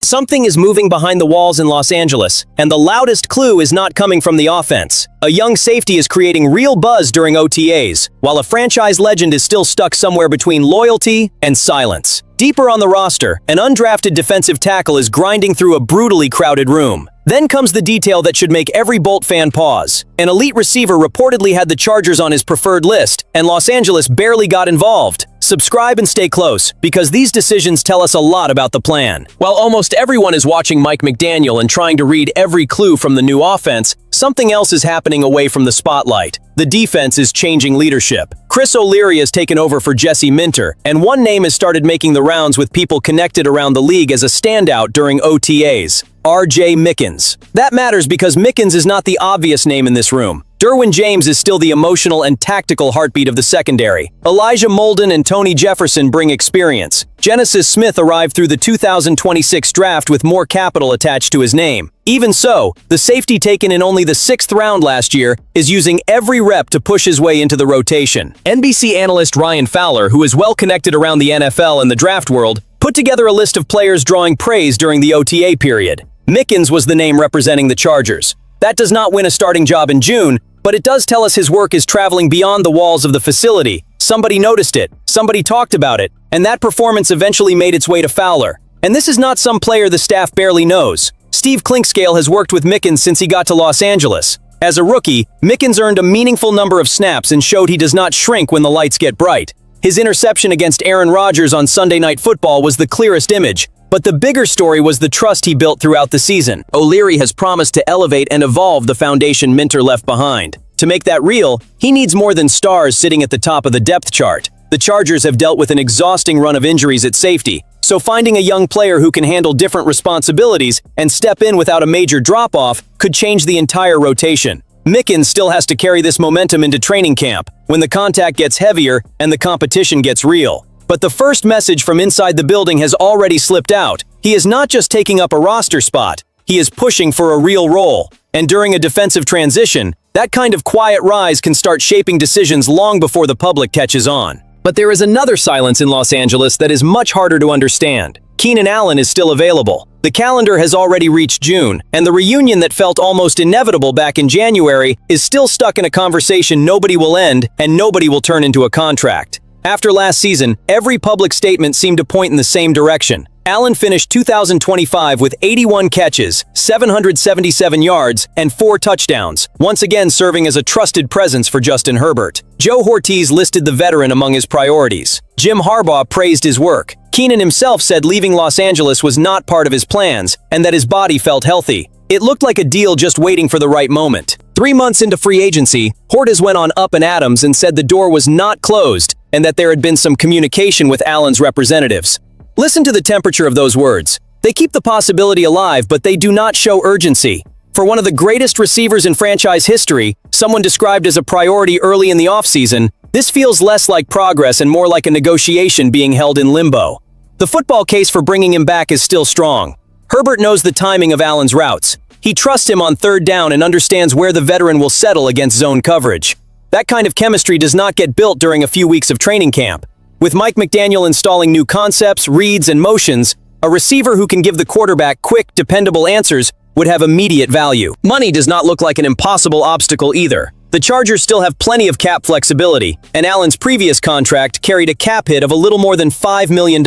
Something is moving behind the walls in Los Angeles, and the loudest clue is not coming from the offense. A young safety is creating real buzz during OTAs, while a franchise legend is still stuck somewhere between loyalty and silence. Deeper on the roster, an undrafted defensive tackle is grinding through a brutally crowded room. Then comes the detail that should make every Bolt fan pause. An elite receiver reportedly had the Chargers on his preferred list, and Los Angeles barely got involved. Subscribe and stay close, because these decisions tell us a lot about the plan. While almost everyone is watching Mike McDaniel and trying to read every clue from the new offense, something else is happening away from the spotlight. The defense is changing leadership. Chris O'Leary has taken over for Jesse Minter, and one name has started making the rounds with people connected around the league as a standout during OTAs. R.J. Mickens. That matters because Mickens is not the obvious name in this room. Derwin James is still the emotional and tactical heartbeat of the secondary. Elijah Molden and Tony Jefferson bring experience. Genesis Smith arrived through the 2026 draft with more capital attached to his name. Even so, the safety taken in only the 6th round last year is using every rep to push his way into the rotation. NBC analyst Ryan Fowler, who is well connected around the NFL and the draft world, put together a list of players drawing praise during the OTA period. Mickens was the name representing the Chargers. That does not win a starting job in June, but it does tell us his work is traveling beyond the walls of the facility. Somebody noticed it, somebody talked about it, and that performance eventually made its way to Fowler. And this is not some player the staff barely knows. Steve Clinkscale has worked with Mickens since he got to Los Angeles. As a rookie, Mickens earned a meaningful number of snaps and showed he does not shrink when the lights get bright. His interception against Aaron Rodgers on Sunday Night Football was the clearest image. But the bigger story was the trust he built throughout the season. O'Leary has promised to elevate and evolve the foundation Minter left behind. To make that real, he needs more than stars sitting at the top of the depth chart. The Chargers have dealt with an exhausting run of injuries at safety, so finding a young player who can handle different responsibilities and step in without a major drop-off could change the entire rotation. Mickens still has to carry this momentum into training camp, when the contact gets heavier and the competition gets real. But the first message from inside the building has already slipped out. He is not just taking up a roster spot, he is pushing for a real role. And during a defensive transition, that kind of quiet rise can start shaping decisions long before the public catches on. But there is another silence in Los Angeles that is much harder to understand. Keenan Allen is still available. The calendar has already reached June, and the reunion that felt almost inevitable back in January is still stuck in a conversation nobody will end and nobody will turn into a contract. After last season, every public statement seemed to point in the same direction. Allen finished 2025 with 81 catches, 777 yards, and 4 touchdowns, once again serving as a trusted presence for Justin Herbert. Joe Hortiz listed the veteran among his priorities. Jim Harbaugh praised his work. Keenan himself said leaving Los Angeles was not part of his plans, and that his body felt healthy. It looked like a deal just waiting for the right moment. 3 months into free agency, Hortiz went on Up and Adams and said the door was not closed, and that there had been some communication with Allen's representatives. Listen to the temperature of those words. They keep the possibility alive, but they do not show urgency. For one of the greatest receivers in franchise history, someone described as a priority early in the offseason, this feels less like progress and more like a negotiation being held in limbo. The football case for bringing him back is still strong. Herbert knows the timing of Allen's routes. He trusts him on 3rd down and understands where the veteran will settle against zone coverage. That kind of chemistry does not get built during a few weeks of training camp. With Mike McDaniel installing new concepts, reads, and motions, a receiver who can give the quarterback quick, dependable answers would have immediate value. Money does not look like an impossible obstacle either. The Chargers still have plenty of cap flexibility, and Allen's previous contract carried a cap hit of a little more than $5 million.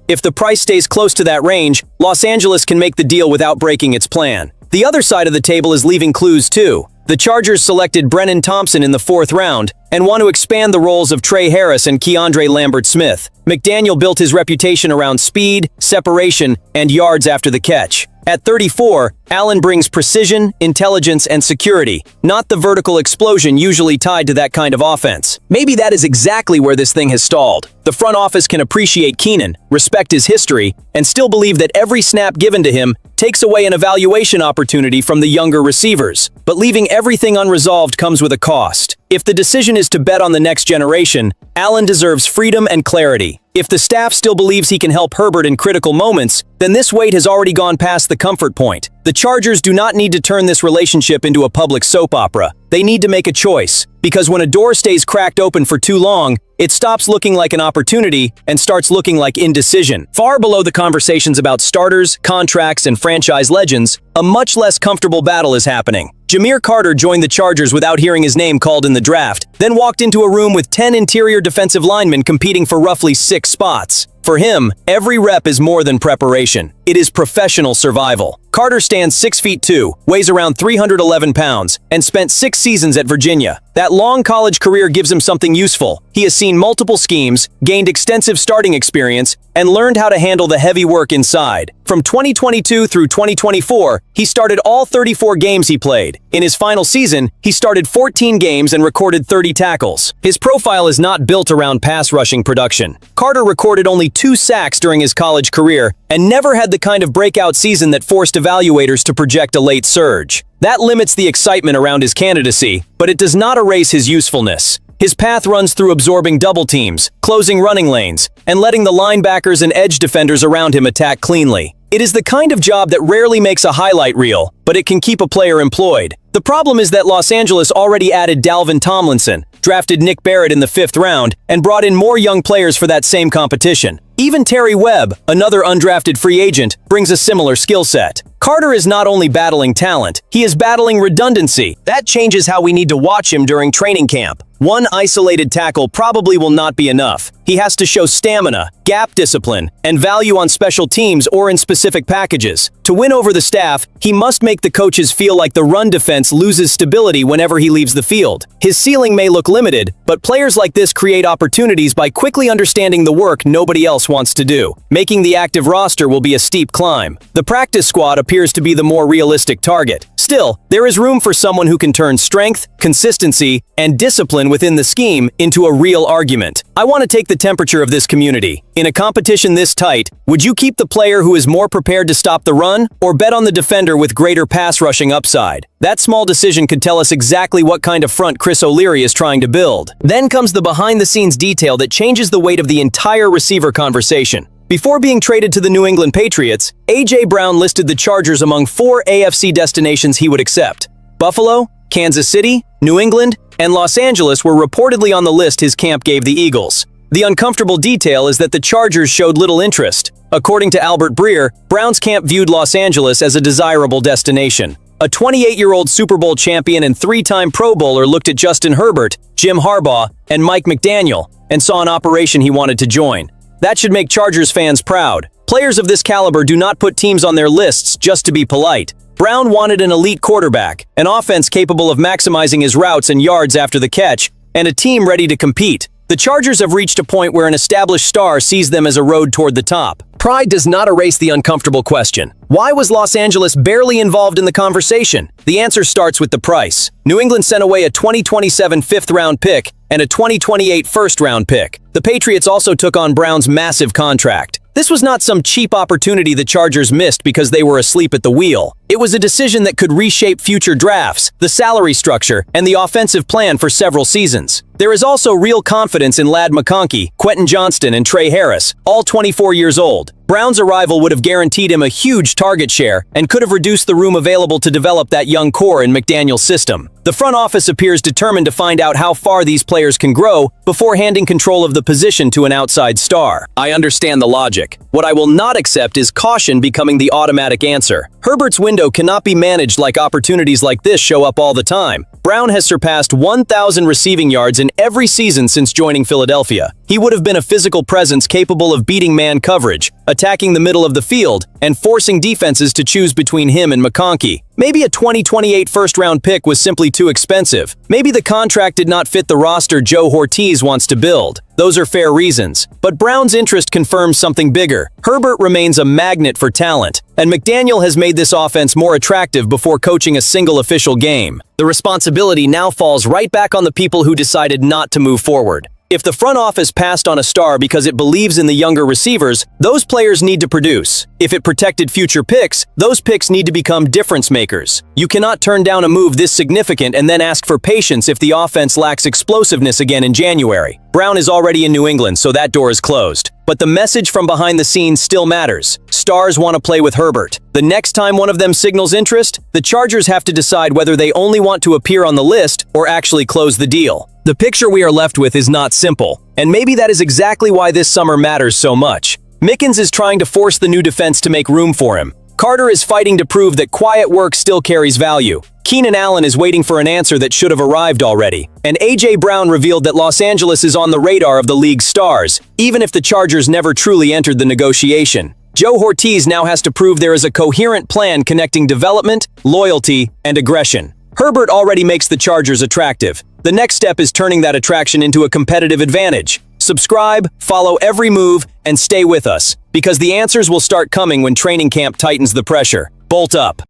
If the price stays close to that range, Los Angeles can make the deal without breaking its plan. The other side of the table is leaving clues too. The Chargers selected Brennan Thompson in the 4th round and want to expand the roles of Trey Harris and Keandre Lambert-Smith. McDaniel built his reputation around speed, separation, and yards after the catch. At 34, Allen brings precision, intelligence, and security, not the vertical explosion usually tied to that kind of offense. Maybe that is exactly where this thing has stalled. The front office can appreciate Keenan, respect his history, and still believe that every snap given to him takes away an evaluation opportunity from the younger receivers. But leaving everything unresolved comes with a cost. If the decision is to bet on the next generation, Allen deserves freedom and clarity. If the staff still believes he can help Herbert in critical moments, then this wait has already gone past the comfort point. The Chargers do not need to turn this relationship into a public soap opera. They need to make a choice, because when a door stays cracked open for too long, It stops looking like an opportunity and starts looking like indecision. Far below the conversations about starters, contracts, and franchise legends, a much less comfortable battle is happening. Jahmeer Carter joined the Chargers without hearing his name called in the draft, then walked into a room with 10 interior defensive linemen competing for roughly 6 spots. For him, every rep is more than preparation. It is professional survival. Carter stands 6 feet 2, weighs around 311 pounds, and spent 6 seasons at Virginia. That long college career gives him something useful. He has seen multiple schemes, gained extensive starting experience, and learned how to handle the heavy work inside. From 2022 through 2024, he started all 34 games he played. In his final season, he started 14 games and recorded 30 tackles. His profile is not built around pass rushing production. Carter recorded only 2 sacks during his college career and never had the kind of breakout season that forced evaluators to project a late surge. That limits the excitement around his candidacy, but it does not erase his usefulness. His path runs through absorbing double teams, closing running lanes, and letting the linebackers and edge defenders around him attack cleanly. It is the kind of job that rarely makes a highlight reel, but it can keep a player employed. The problem is that Los Angeles already added Dalvin Tomlinson, drafted Nick Barrett in the 5th round, and brought in more young players for that same competition. Even Terry Webb, another undrafted free agent, brings a similar skill set. Carter is not only battling talent, he is battling redundancy. That changes how we need to watch him during training camp. One isolated tackle probably will not be enough. He has to show stamina, gap discipline, and value on special teams or in specific packages. To win over the staff, he must make the coaches feel like the run defense loses stability whenever he leaves the field. His ceiling may look limited, but players like this create opportunities by quickly understanding the work nobody else wants to do. Making the active roster will be a steep climb. The practice squad appears to be the more realistic target. Still, there is room for someone who can turn strength, consistency, and discipline within the scheme into a real argument. I want to take the temperature of this community. In a competition this tight, would you keep the player who is more prepared to stop the run, or bet on the defender with greater pass rushing upside? That small decision could tell us exactly what kind of front Chris O'Leary is trying to build. Then comes the behind-the-scenes detail that changes the weight of the entire receiver conversation. Before being traded to the New England Patriots, A.J. Brown listed the Chargers among 4 AFC destinations he would accept. Buffalo, Kansas City, New England, and Los Angeles were reportedly on the list his camp gave the Eagles. The uncomfortable detail is that the Chargers showed little interest. According to Albert Breer, Brown's camp viewed Los Angeles as a desirable destination. A 28-year-old Super Bowl champion and 3-time Pro Bowler looked at Justin Herbert, Jim Harbaugh, and Mike McDaniel and saw an operation he wanted to join. That should make Chargers fans proud. Players of this caliber do not put teams on their lists just to be polite. Brown wanted an elite quarterback, an offense capable of maximizing his routes and yards after the catch, and a team ready to compete. The Chargers have reached a point where an established star sees them as a road toward the top. Pride does not erase the uncomfortable question. Why was Los Angeles barely involved in the conversation? The answer starts with the price. New England sent away a 2027 5th-round pick and a 2028 1st-round pick. The Patriots also took on Brown's massive contract. This was not some cheap opportunity the Chargers missed because they were asleep at the wheel. It was a decision that could reshape future drafts, the salary structure, and the offensive plan for several seasons. There is also real confidence in Ladd McConkey, Quentin Johnston, and Trey Harris, all 24 years old. Brown's arrival would have guaranteed him a huge target share and could have reduced the room available to develop that young core in McDaniel's system. The front office appears determined to find out how far these players can grow before handing control of the position to an outside star. I understand the logic. What I will not accept is caution becoming the automatic answer. Herbert's window cannot be managed like opportunities like this show up all the time. Brown has surpassed 1,000 receiving yards in every season since joining Philadelphia. He would have been a physical presence capable of beating man coverage, attacking the middle of the field, and forcing defenses to choose between him and McConkey. Maybe a 2028 1st-round pick was simply too expensive. Maybe the contract did not fit the roster Joe Hortiz wants to build. Those are fair reasons. But Brown's interest confirms something bigger. Herbert remains a magnet for talent, and McDaniel has made this offense more attractive before coaching a single official game. The responsibility now falls right back on the people who decided not to move forward. If the front office passed on a star because it believes in the younger receivers, those players need to produce. If it protected future picks, those picks need to become difference makers. You cannot turn down a move this significant and then ask for patience if the offense lacks explosiveness again in January. Brown is already in New England, so that door is closed. But the message from behind the scenes still matters. Stars want to play with Herbert. The next time one of them signals interest, the Chargers have to decide whether they only want to appear on the list or actually close the deal. The picture we are left with is not simple, and maybe that is exactly why this summer matters so much. Mickens is trying to force the new defense to make room for him. Carter is fighting to prove that quiet work still carries value. Keenan Allen is waiting for an answer that should have arrived already. And A.J. Brown revealed that Los Angeles is on the radar of the league's stars, even if the Chargers never truly entered the negotiation. Joe Hortiz now has to prove there is a coherent plan connecting development, loyalty, and aggression. Herbert already makes the Chargers attractive. The next step is turning that attraction into a competitive advantage. Subscribe, follow every move, and stay with us, because the answers will start coming when training camp tightens the pressure. Bolt up.